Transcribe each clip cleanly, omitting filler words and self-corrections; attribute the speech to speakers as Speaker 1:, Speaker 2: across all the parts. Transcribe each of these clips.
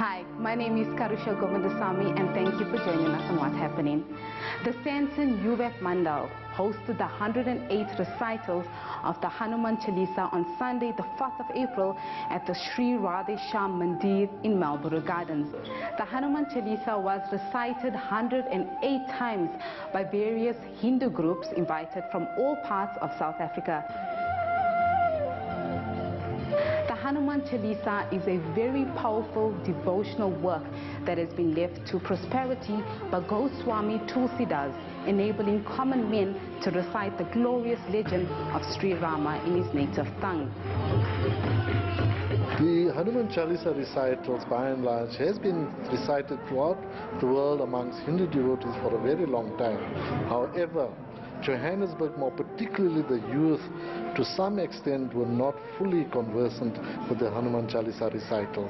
Speaker 1: Hi, my name is Karusha Govindasamy and thank you for joining us on What's Happening. The Sandton Yuvak Mandal hosted the 108th recitals of the Hanuman Chalisa on Sunday the 4th of April at the Sri Radhe Shyam Mandir in Marlborough Gardens. The Hanuman Chalisa was recited 108 times by various Hindu groups invited from all parts of South Africa. The Hanuman Chalisa is a very powerful devotional work that has been left to prosperity by Goswami Tulsidas, enabling common men to recite the glorious legend of Sri Rama in his native tongue.
Speaker 2: The Hanuman Chalisa Recitals, by and large, has been recited throughout the world amongst Hindu devotees for a very long time. However, Johannesburg, more particularly the youth, to some extent were not fully conversant with the Hanuman Chalisa recital.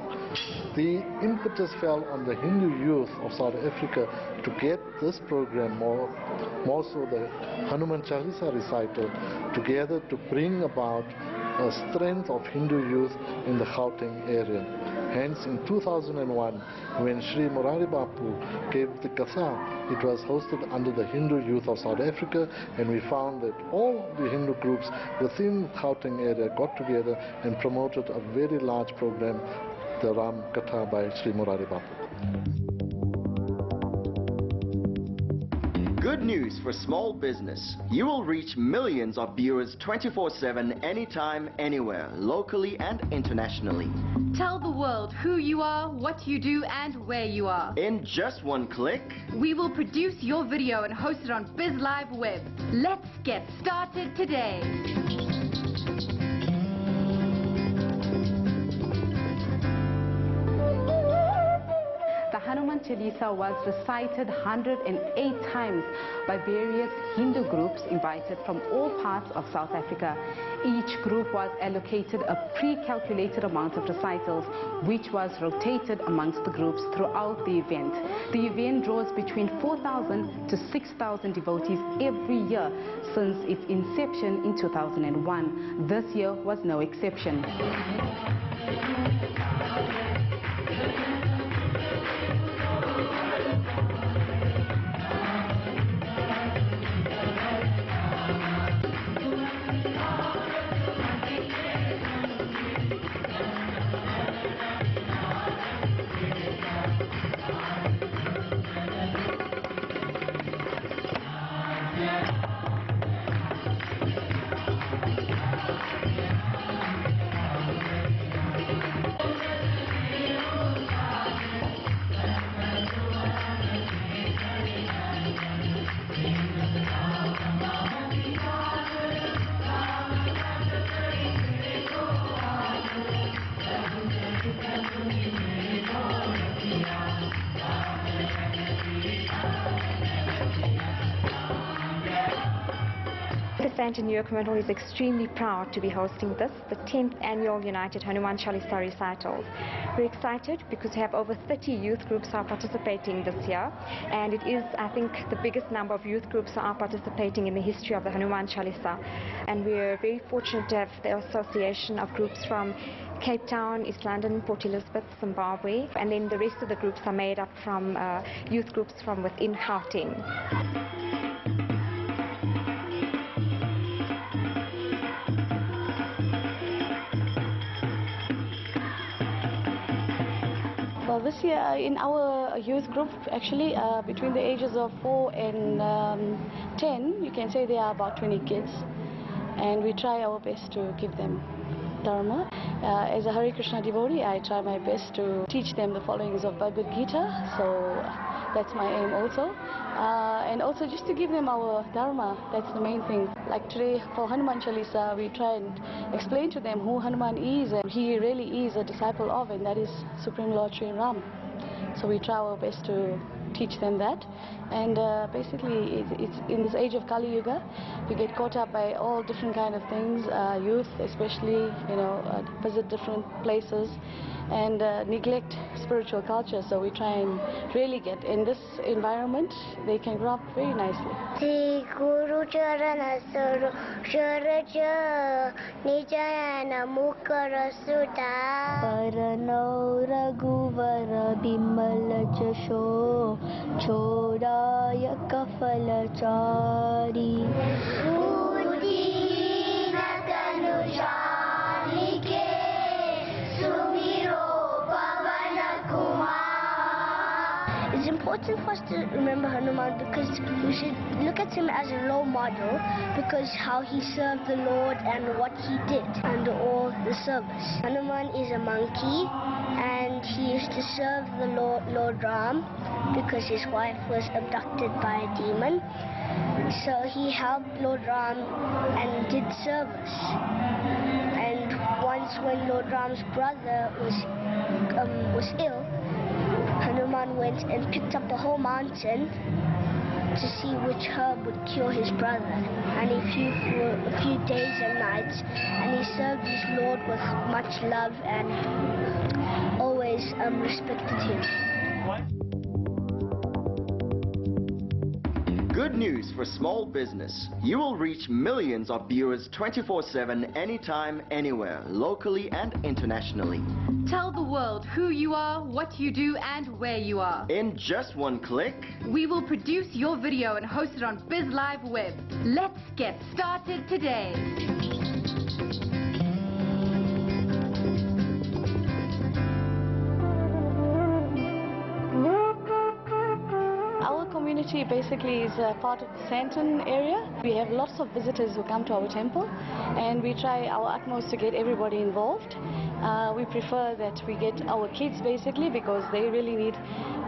Speaker 2: The impetus fell on the Hindu youth of South Africa to get this program, more so the Hanuman Chalisa recital, together to bring about a strength of Hindu youth in the Gauteng area. Hence, in 2001, when Sri Murari Bapu gave the Katha, it was hosted under the Hindu youth of South Africa, and we found that all the Hindu groups within Gauteng area got together and promoted a very large program, the Ram Katha by Sri Murari Bapu.
Speaker 3: Good news for small business. You will reach millions of viewers 24/7, anytime, anywhere, locally and internationally.
Speaker 4: Tell the world who you are, what you do and where you are.
Speaker 3: In just one click,
Speaker 4: we will produce your video and host it on BizLive Web. Let's get started today.
Speaker 1: The Hanuman Chalisa was recited 108 times by various Hindu groups invited from all parts of South Africa. Each group was allocated a pre-calculated amount of recitals, which was rotated amongst the groups throughout the event. The event draws between 4,000 to 6,000 devotees every year since its inception in 2001. This year was no exception.
Speaker 5: The Sandton Yuvak Mandal is extremely proud to be hosting this, the 10th annual United Hanuman Chalisa Recitals. We're excited because we have over 30 youth groups are participating this year, and it is, I think, the biggest number of youth groups are participating in the history of the Hanuman Chalisa. And we're very fortunate to have the association of groups from Cape Town, East London, Port Elizabeth, Zimbabwe, and then the rest of the groups are made up from youth groups from within Gauteng.
Speaker 6: Well, this year in our youth group, actually between the ages of 4 and 10, you can say there are about 20 kids, and we try our best to give them Dharma. As a Hare Krishna devotee, I try my best to teach them the followings of Bhagavad Gita, so that's my aim also. And also just to give them our Dharma, that's the main thing. Like today for Hanuman Chalisa, we try and explain to them who Hanuman is, and he really is a disciple of, and that is Supreme Lord Sri Ram. So we try our best to teach them that. And basically, it's in this age of Kali Yuga, we get caught up by all different kind of things, youth especially, visit different places and neglect spiritual culture. So we try and really get in this environment, they can grow up very nicely.
Speaker 7: Guru Charana Sharaja Nijayana Mukara Sutta Parano Raghuvara Bimala Jasho Chodaya Kafala Chari Udina Tanushalike Sumiro Pavana Kumar. It's important for us to remember Hanuman because we should look at him as a role model, because how he served the Lord and what he did under all the service. Hanuman is a monkey and he used to serve the Lord Ram because his wife was abducted by a demon. So he helped Lord Ram and did service. And once when Lord Ram's brother was ill, Hanuman went and picked up a whole mountain to see which herb would cure his brother. And he flew for a few days and nights, and he served his Lord with much love and always respected him.
Speaker 3: Good news for small business. You will reach millions of viewers 24/7, anytime, anywhere, locally and internationally.
Speaker 4: Tell the world who you are, what you do, and where you are.
Speaker 3: In just one click,
Speaker 4: We will produce your video and host it on BizLive Web. Let's get started today.
Speaker 6: Our community basically is a part of the Sandton area. We have lots of visitors who come to our temple, and we try our utmost to get everybody involved. We prefer that we get our kids basically because they really need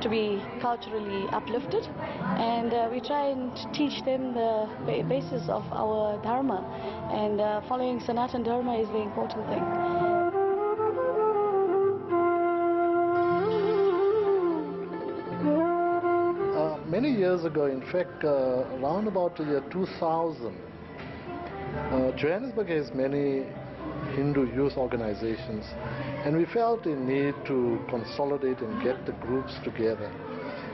Speaker 6: to be culturally uplifted, and we try and teach them the basis of our Dharma, and following Sanatan Dharma is the important thing.
Speaker 2: Many years ago, in fact, around about the year 2000, Johannesburg has many Hindu youth organizations, and we felt a need to consolidate and get the groups together.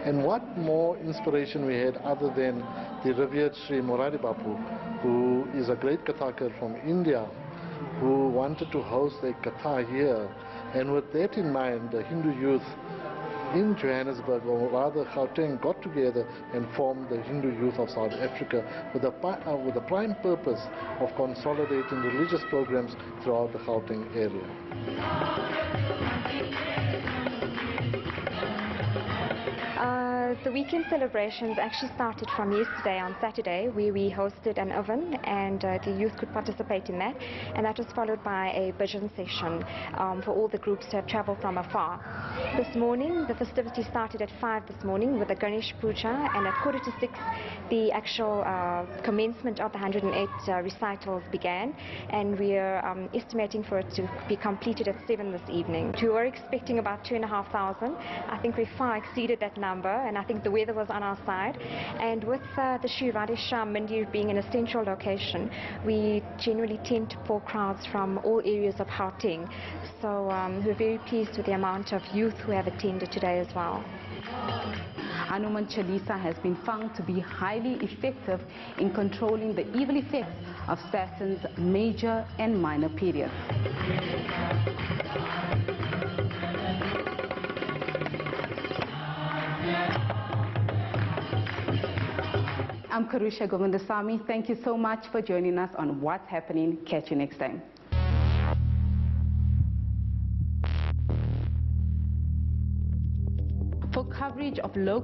Speaker 2: And what more inspiration we had other than the revered Sri Morari Bapu, who is a great Kathakar from India, who wanted to host a Katha here. And with that in mind, the Hindu youth in Johannesburg, or rather Gauteng, got together and formed the Hindu Youth of South Africa with the prime purpose of consolidating religious programs throughout the Gauteng area.
Speaker 5: The weekend celebrations actually started from yesterday on Saturday, where we hosted an oven and the youth could participate in that, and that was followed by a bhajan session for all the groups to have travelled from afar. This morning the festivities started at 5 this morning with the Ganesh Puja, and at 5:45 the actual commencement of the 108 recitals began, and we are estimating for it to be completed at 7 this evening. We were expecting about 2,500. I think we far exceeded that number, and I think the weather was on our side. And with the Sri Radhesham Mandir being in a central location, we generally tend to pull crowds from all areas of Gauteng. So we're very pleased with the amount of youth who have attended today as well.
Speaker 1: Hanuman Chalisa has been found to be highly effective in controlling the evil effects of Saturn's major and minor periods. I'm Karusha Govindasamy. Thank you so much for joining us on What's Happening. Catch you next time. For coverage of local